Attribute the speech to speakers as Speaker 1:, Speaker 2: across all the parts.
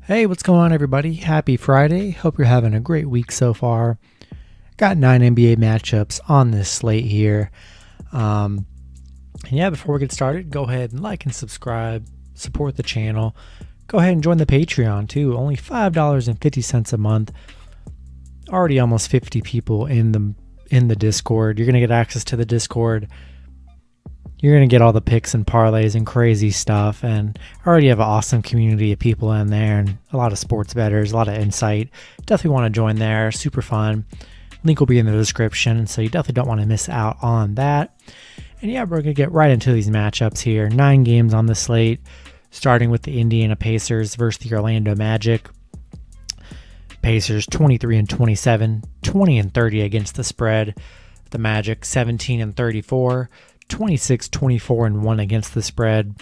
Speaker 1: Hey, what's going on, everybody? Happy Friday. Hope you're having a great week so far. Got 9 NBA matchups on this slate here. And yeah, before we get started, go ahead and like and subscribe, support the channel. Go ahead and join the Patreon too. Only $5.50 a month. Already almost 50 people in the Discord. You're going to get access to the Discord. You're going to get all the picks and parlays and crazy stuff. And I already have an awesome community of people in there and a lot of sports bettors, a lot of insight. Definitely want to join there. Super fun. Link will be in the description, so you definitely don't want to miss out on that. And yeah, we're going to get right into these matchups here. 9 games on the slate, starting with the Indiana Pacers versus the Orlando Magic. Pacers 23-27, 20-30 against the spread. The Magic 17-34. 26-24-1 against the spread.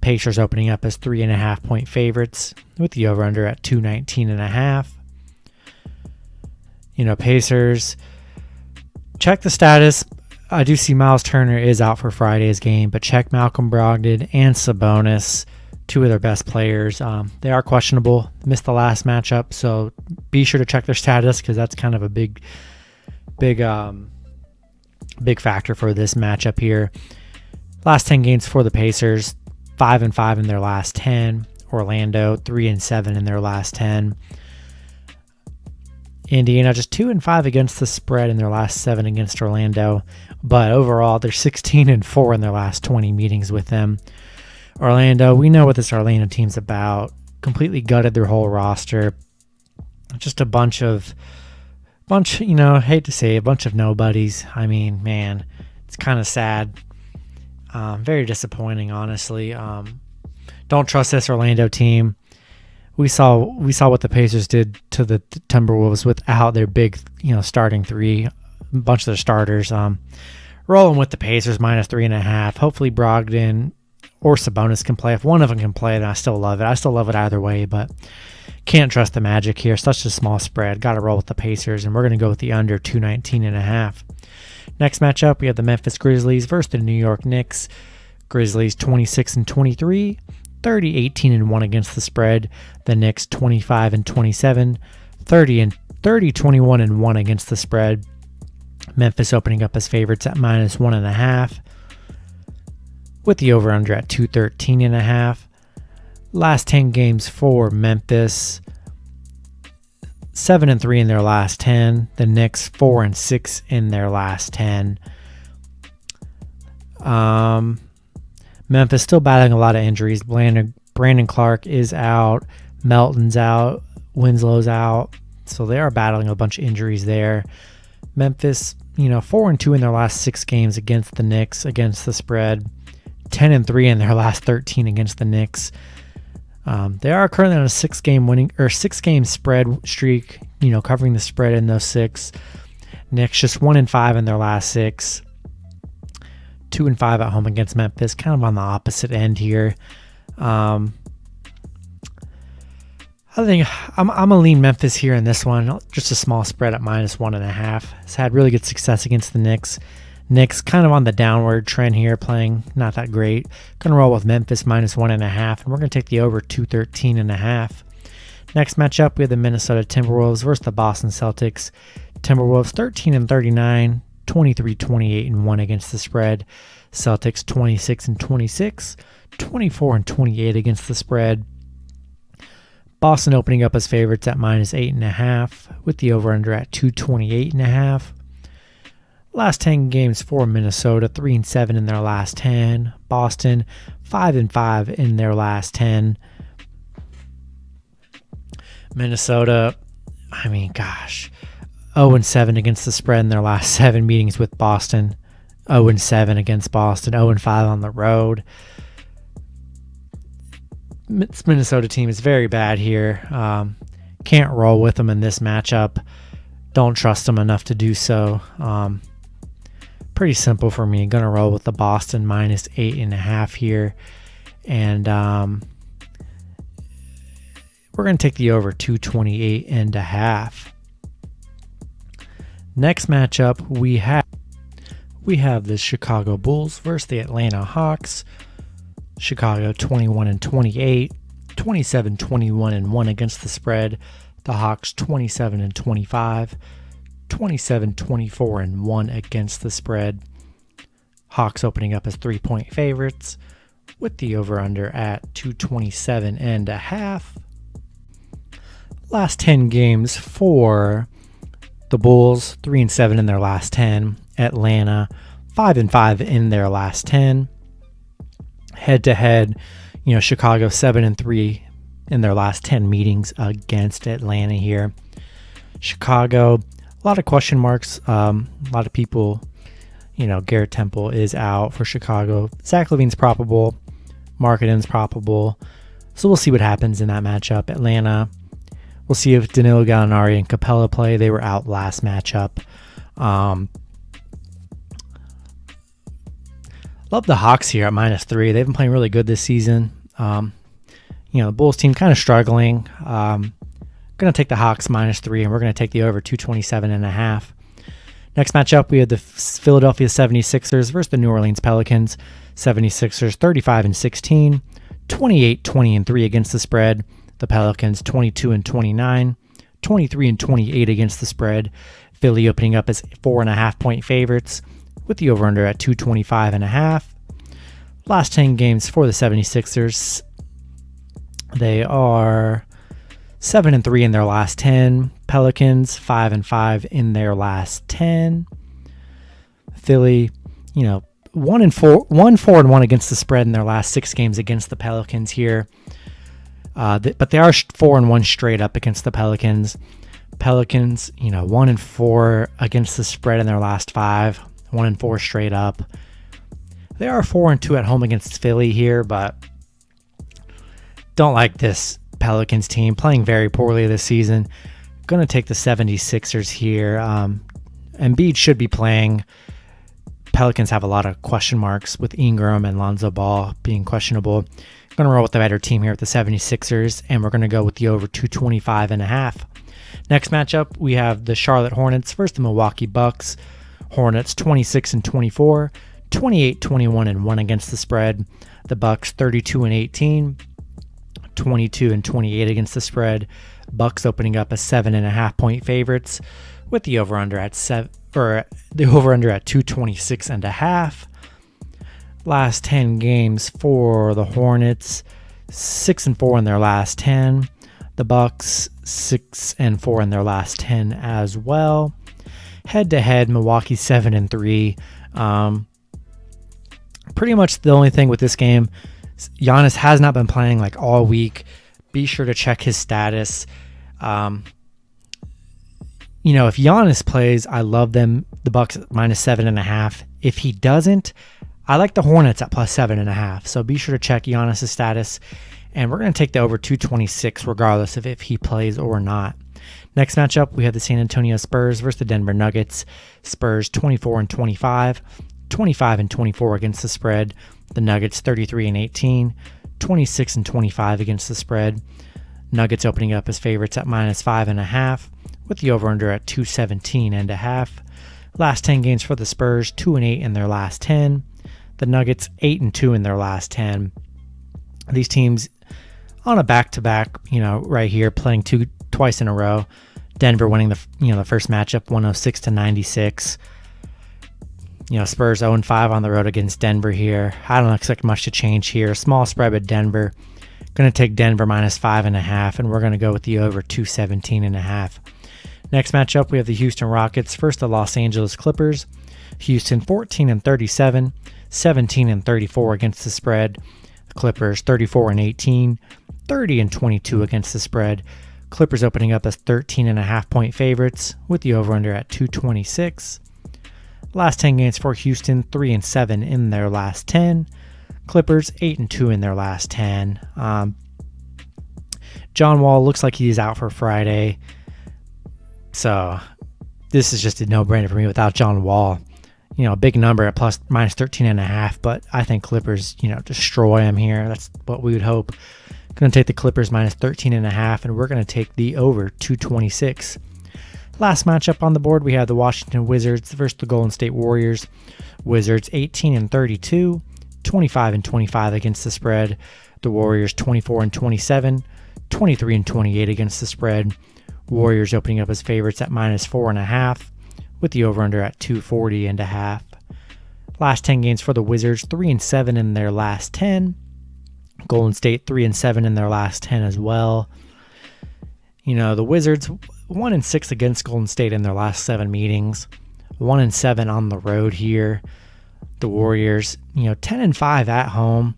Speaker 1: Pacers opening up as 3.5 point favorites with the over-under at 219.5. Pacers, check the status. I do see Miles Turner is out for Friday's game, but check Malcolm Brogdon and Sabonis, two of their best players. They are questionable. Missed the last matchup, so be sure to check their status because that's kind of a big factor for this matchup here. Last 10 games for the Pacers, 5-5 in their last 10. Orlando 3-7 in their last 10. Indiana just 2-5 against the spread in their last 7 against Orlando, but overall they're 16-4 in their last 20 meetings with them. Orlando, we know what this Orlando team's about. Completely gutted their whole roster. Just a bunch, hate to say, a bunch of nobodies. I mean, man, it's kind of sad. Very disappointing, honestly. Don't trust this Orlando team. We saw what the Pacers did to the Timberwolves without their big, starting three, a bunch of their starters. Rolling with the Pacers -3.5. Hopefully Brogdon or Sabonis can play. If one of them can play, then I still love it. I still love it either way, but can't trust the Magic here. Such a small spread. Got to roll with the Pacers, and we're going to go with the under 219.5. Next matchup, we have the Memphis Grizzlies versus the New York Knicks. Grizzlies 26-23, 30-18-1 against the spread. The Knicks 25-27, 30-21-1 against the spread. Memphis opening up as favorites at -1.5, with the over/under at 213.5. Last 10 games for Memphis, 7-3 in their last 10. The Knicks 4-6 in their last 10. Memphis still battling a lot of injuries. Brandon Clark is out. Melton's out. Winslow's out. So they are battling a bunch of injuries there. Memphis, 4-2 in their last 6 games against the Knicks against the spread. 10-3 in their last 13 against the Knicks. They are currently on a 6-game spread streak, covering the spread in those 6. Knicks just 1-5 in their last 6. 2-5 at home against Memphis, kind of on the opposite end here. I think I'm gonna lean Memphis here in this one. Just a small spread at -1.5. Has had really good success against the Knicks. Knicks kind of on the downward trend here, playing not that great. Going to roll with Memphis -1.5, and we're going to take the over 213.5. Next matchup, we have the Minnesota Timberwolves versus the Boston Celtics. Timberwolves 13-39, 23-28-1 against the spread. Celtics 26-26, 24-28 against the spread. Boston opening up as favorites at -8.5, with the over/under at 228.5. Last 10 games for Minnesota, 3-7 in their last 10. Boston, 5-5 in their last 10. Minnesota, 0-7 against the spread in their last 7 meetings with Boston. 0-7 against Boston, 0-5 on the road. This Minnesota team is very bad here. Can't roll with them in this matchup. Don't trust them enough to do so. Pretty simple for me. Gonna roll with the Boston -8.5 here, and we're gonna take the over 228.5. Next matchup we have the Chicago Bulls versus the Atlanta Hawks. Chicago 21-28, 27-21-1 against the spread. The Hawks 27-25, 27-24-1 against the spread. Hawks opening up as 3-point favorites with the over-under at 227.5. Last 10 games for the Bulls, 3-7 in their last 10. Atlanta, 5-5 in their last 10. Head-to-head, Chicago 7-3 in their last 10 meetings against Atlanta here. Chicago, a lot of question marks. A lot of people, Garrett Temple is out for Chicago. Zach LaVine's probable. Markkanen's probable. So we'll see what happens in that matchup. Atlanta, we'll see if Danilo Gallinari and Capella play. They were out last matchup. Love the Hawks here at -3. They've been playing really good this season. The Bulls team kind of struggling. Going to take the Hawks -3, and we're going to take the over 227.5. Next matchup, we had the Philadelphia 76ers versus the New Orleans Pelicans. 76ers 35-16, 28-20-3 against the spread. The Pelicans 22-29, 23-28 against the spread. Philly opening up as 4.5-point favorites with the over-under at 225.5. Last 10 games for the 76ers. They are 7-3 in their last 10. Pelicans 5-5 in their last 10. Philly, 1-4-1 against the spread in their last 6 games against the Pelicans here. But they are 4-1 straight up against the Pelicans. Pelicans, 1-4 against the spread in their last 5. 1-4 straight up. They are 4-2 at home against Philly here, but don't like this Pelicans team. Playing very poorly this season. Going to take the 76ers here. Embiid should be playing. Pelicans have a lot of question marks with Ingram and Lonzo Ball being questionable. Going to roll with the better team here with the 76ers, and we're going to go with the over 225.5. Next matchup, we have the Charlotte Hornets versus the Milwaukee Bucks. Hornets 26-24, 28-21-1 against the spread. The Bucks 32-18, 22-28 against the spread. Bucks opening up as 7.5-point favorites with the over/under at 226.5. Last 10 games for the Hornets, 6-4 in their last 10. The Bucks 6-4 in their last 10 as well. Head-to-head, Milwaukee 7-3. Pretty much the only thing with this game, Giannis has not been playing like all week. Be sure to check his status. If Giannis plays, I love them. The Bucks -7.5. If he doesn't, I like the Hornets at +7.5. So be sure to check Giannis' status. And we're going to take the over 226 regardless of if he plays or not. Next matchup, we have the San Antonio Spurs versus the Denver Nuggets. Spurs 24-25, 25-24 against the spread. The Nuggets 33-18, 26-25 against the spread. Nuggets opening up as favorites at -5.5 with the over/under at 217.5. Last 10 games for the Spurs, 2-8 in their last 10. The Nuggets 8-2 in their last 10. These teams on a back-to-back, right here, playing twice in a row. Denver winning the first matchup 106-96. Spurs 0-5 on the road against Denver here. I don't expect much to change here. Small spread with Denver. Going to take Denver -5.5, and we're going to go with the over 217.5. Next matchup, we have the Houston Rockets versus the Los Angeles Clippers. Houston 14-37, 17-34 against the spread. The Clippers 34-18, 30-22 against the spread. Clippers opening up as 13.5-point favorites with the over/under at 226. Last 10 games for Houston, 3-7 in their last 10. Clippers 8-2 in their last 10. John Wall looks like he's out for Friday. So this is just a no-brainer for me without John Wall. A big number at -13.5, but I think Clippers, destroy him here. That's what we would hope. Going to take the Clippers -13.5, and we're going to take the over 226. Last matchup on the board, we have the Washington Wizards versus the Golden State Warriors. Wizards 18-32, 25-25 against the spread. The Warriors 24-27, 23-28 against the spread. Warriors opening up as favorites at -4.5, with the over-under at 240.5. Last 10 games for the Wizards, 3-7 in their last 10. Golden State 3-7 in their last 10 as well. The Wizards 1-6 against Golden State in their last 7 meetings. 1-7 on the road here. The Warriors, 10-5 at home.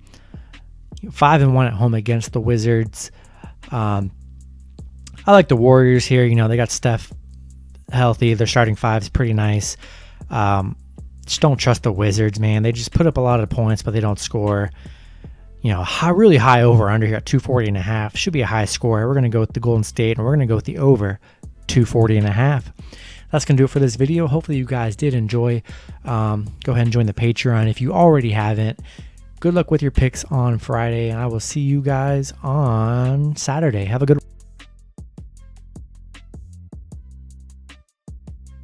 Speaker 1: 5-1 at home against the Wizards. I like the Warriors here. They got Steph healthy. Their starting five is pretty nice. Just don't trust the Wizards, man. They just put up a lot of points, but they don't score. Really high over under here at 240.5. Should be a high score. We're going to go with the Golden State, and we're going to go with the over 240.5. That's going to do it for this video. Hopefully you guys did enjoy. Go ahead and join the Patreon if you already haven't. Good luck with your picks on Friday, and I will see you guys on Saturday. Have a good one.